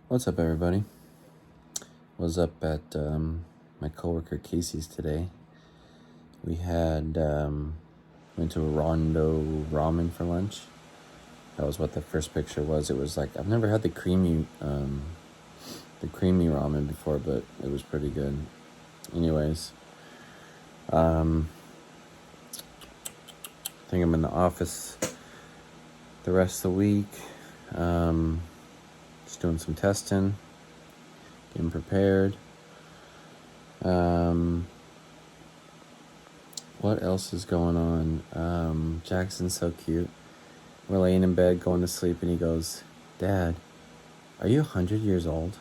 What's up, everybody? Was up at my coworker Casey's today. We had went to a Rondo ramen for lunch. That was what the first picture was. It was like I've never had the creamy ramen before, but it was pretty good. Anyways, I think I'm in the office the rest of the week. Just doing some testing, getting prepared. What else is going on? Jackson's so cute. We're laying in bed going to sleep and he goes, "Dad, are you 100 years old?"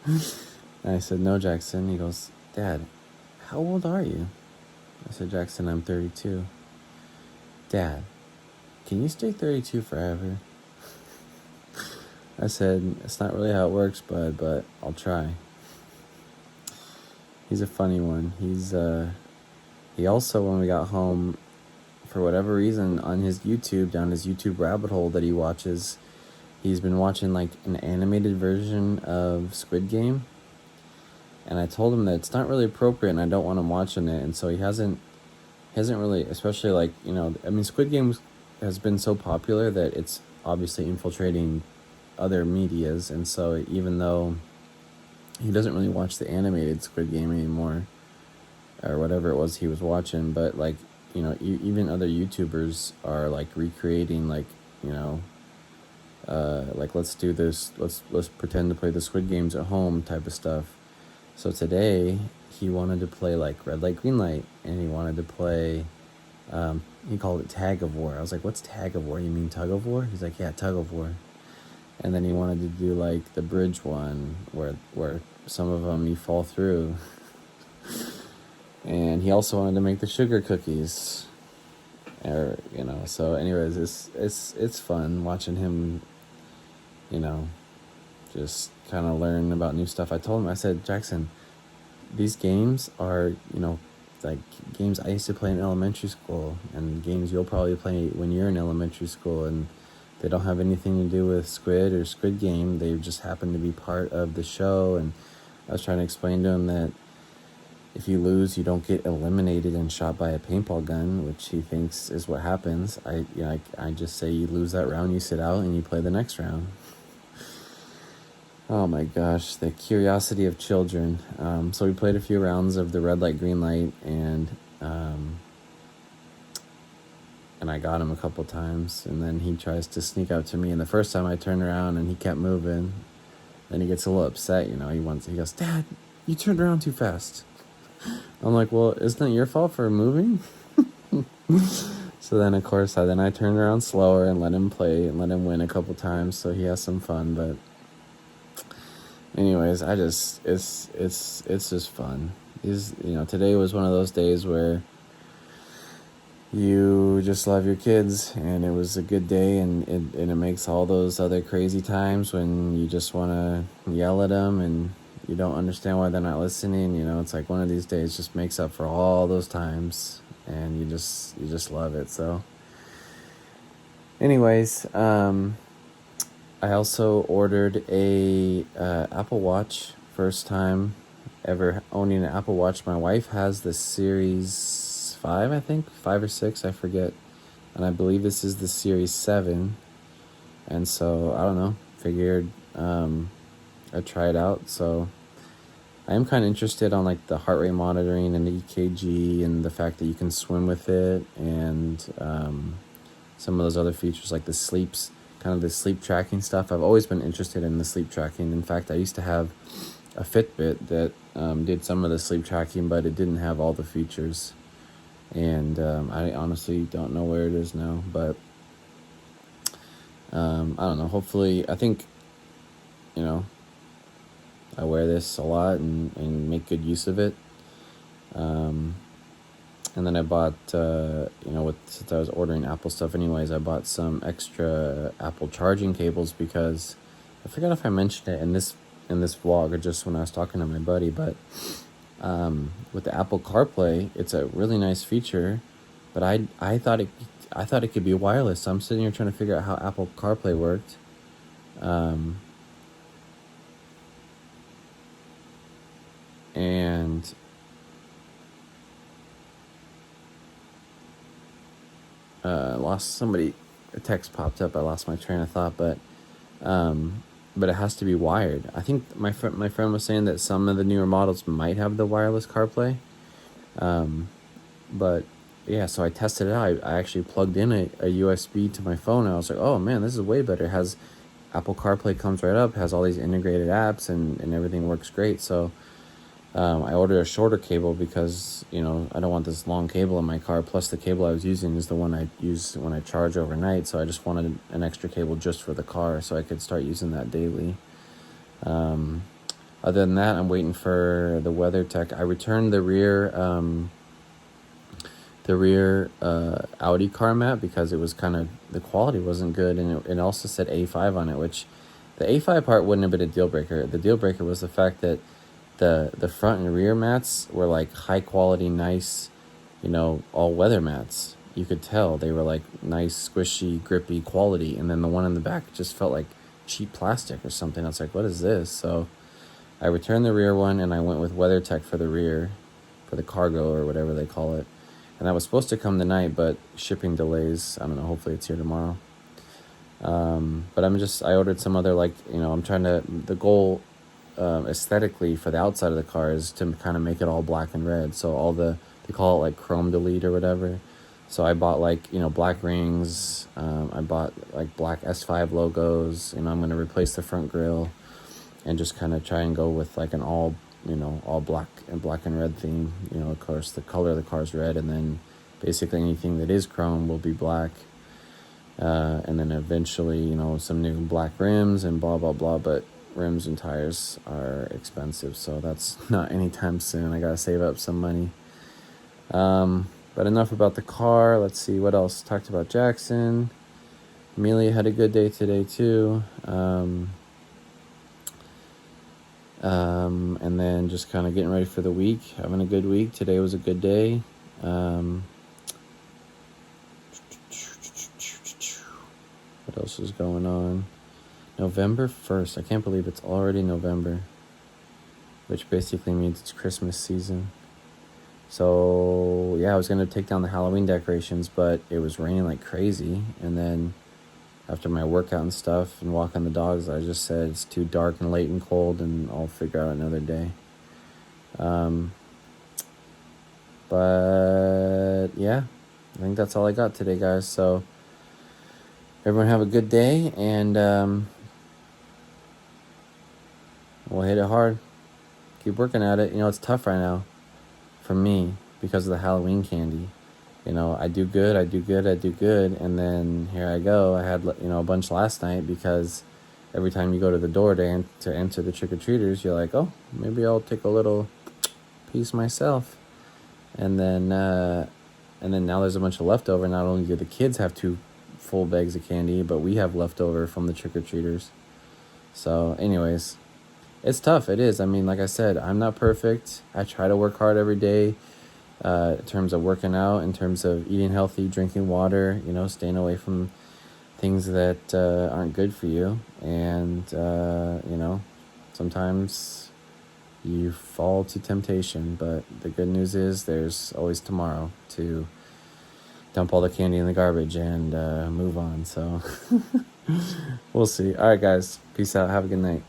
And I said, "No, Jackson." He goes, "Dad, how old are you?" I said, "Jackson, I'm 32. "Dad, can you stay 32 forever?" I said, "It's not really how it works, bud, but I'll try." He's a funny one. He also, when we got home, for whatever reason, on his YouTube, down his YouTube rabbit hole that he watches, he's been watching like an animated version of Squid Game. And I told him that it's not really appropriate and I don't want him watching it. And so he hasn't really, especially like, Squid Games has been so popular that it's obviously infiltrating other medias. And so even though he doesn't really watch the animated Squid Game anymore, or whatever it was he was watching, but like, even other YouTubers are like recreating like, like let's do this, let's pretend to play the Squid Games at home type of stuff. So today he wanted to play like red light, green light, and he wanted to play, he called it tag of war. I was like, "What's tag of war? You mean tug of war?" He's like, "Yeah, tug of war." And then he wanted to do like the bridge one where some of them you fall through. And he also wanted to make the sugar cookies, so anyways, it's fun watching him, just kind of learn about new stuff. I told him, I said, "Jackson, these games are, like games I used to play in elementary school and games you'll probably play when you're in elementary school, and they don't have anything to do with Squid or Squid Game. They just happen to be part of the show." And I was trying to explain to him that if you lose, you don't get eliminated and shot by a paintball gun, which he thinks is what happens. I just say you lose that round, you sit out, and you play the next round. Oh my gosh, the curiosity of children. So we played a few rounds of the red light, green light, and I got him a couple times, and then he tries to sneak up to me, and the first time I turned around and he kept moving. Then he gets a little upset, he goes, "Dad, you turned around too fast." I'm like, "Well, isn't it your fault for moving?" So then, of course, I turned around slower and let him play and let him win a couple times so he has some fun. But anyways, it's just fun. Today was one of those days where you just love your kids, and it was a good day, and it makes all those other crazy times when you just want to yell at them and you don't understand why they're not listening. It's like one of these days just makes up for all those times, and you just love it. So anyways, I also ordered a Apple Watch. First time ever owning an Apple Watch. My wife has the Series 5, I think, 5 or 6, I forget, and I believe this is the Series 7, and so I don't know, figured I'd try it out. So I am kind of interested on like the heart rate monitoring and the EKG and the fact that you can swim with it, and some of those other features like the sleep tracking stuff. I've always been interested in the sleep tracking. In fact, I used to have a Fitbit that did some of the sleep tracking, but it didn't have all the features. And I honestly don't know where it is now, but I don't know. Hopefully, I think, I wear this a lot and make good use of it. And then I bought, since I was ordering Apple stuff anyways, I bought some extra Apple charging cables because I forgot if I mentioned it in this vlog or just when I was talking to my buddy, but with the Apple CarPlay, it's a really nice feature, but I thought it could be wireless. So I'm sitting here trying to figure out how Apple CarPlay worked. and lost somebody. A text popped up. I lost my train of thought, but it has to be wired. I think my friend was saying that some of the newer models might have the wireless CarPlay, but yeah. So I tested it out. I actually plugged in a USB to my phone, and I was like, oh man, this is way better. It has Apple CarPlay, comes right up, has all these integrated apps, and everything works great. So I ordered a shorter cable because, I don't want this long cable in my car. Plus, the cable I was using is the one I use when I charge overnight. So I just wanted an extra cable just for the car so I could start using that daily. Other than that, I'm waiting for the WeatherTech. I returned the rear Audi car mat because it was the quality wasn't good, and it also said A5 on it, which the A5 part wouldn't have been a deal breaker. The deal breaker was the fact that the front and rear mats were like high quality, nice, all weather mats. You could tell they were like nice, squishy, grippy quality, and then the one in the back just felt like cheap plastic or something. I was like, what is this? So I returned the rear one, and I went with WeatherTech for the rear, for the cargo or whatever they call it. And that was supposed to come tonight, but shipping delays. I don't know. Hopefully it's here tomorrow. But I ordered some other, I'm trying to, the goal aesthetically for the outside of the car is to kind of make it all black and red. So they call it like chrome delete or whatever. So I bought black rings. I bought like black S5 logos. I'm going to replace the front grille and just kind of try and go with like an all black and red theme. Of course, the color of the car is red, and then basically anything that is chrome will be black. And then eventually, some new black rims and blah, blah, blah. But rims and tires are expensive, so that's not anytime soon. I gotta save up some money. But enough about the car. Let's see what else. Talked about Jackson. Amelia had a good day today too. And then just kind of getting ready for the week, having a good week. Today was a good day. What else is going on? November 1st. I can't believe it's already November, which basically means it's Christmas season. So, yeah, I was going to take down the Halloween decorations, but it was raining like crazy. And then after my workout and stuff and walking the dogs, I just said it's too dark and late and cold, and I'll figure out another day. But, yeah, I think that's all I got today, guys. So, everyone have a good day, and we'll hit it hard. Keep working at it. It's tough right now for me because of the Halloween candy. I do good, and then here I go. I had, a bunch last night because every time you go to the door to enter the trick-or-treaters, you're like, oh, maybe I'll take a little piece myself. And then now there's a bunch of leftover. Not only do the kids have 2 full bags of candy, but we have leftover from the trick-or-treaters. So anyways, it's tough. It is. I mean, like I said, I'm not perfect. I try to work hard every day in terms of working out, in terms of eating healthy, drinking water, staying away from things that aren't good for you. And, sometimes you fall to temptation. But the good news is there's always tomorrow to dump all the candy in the garbage and move on. So we'll see. All right, guys. Peace out. Have a good night.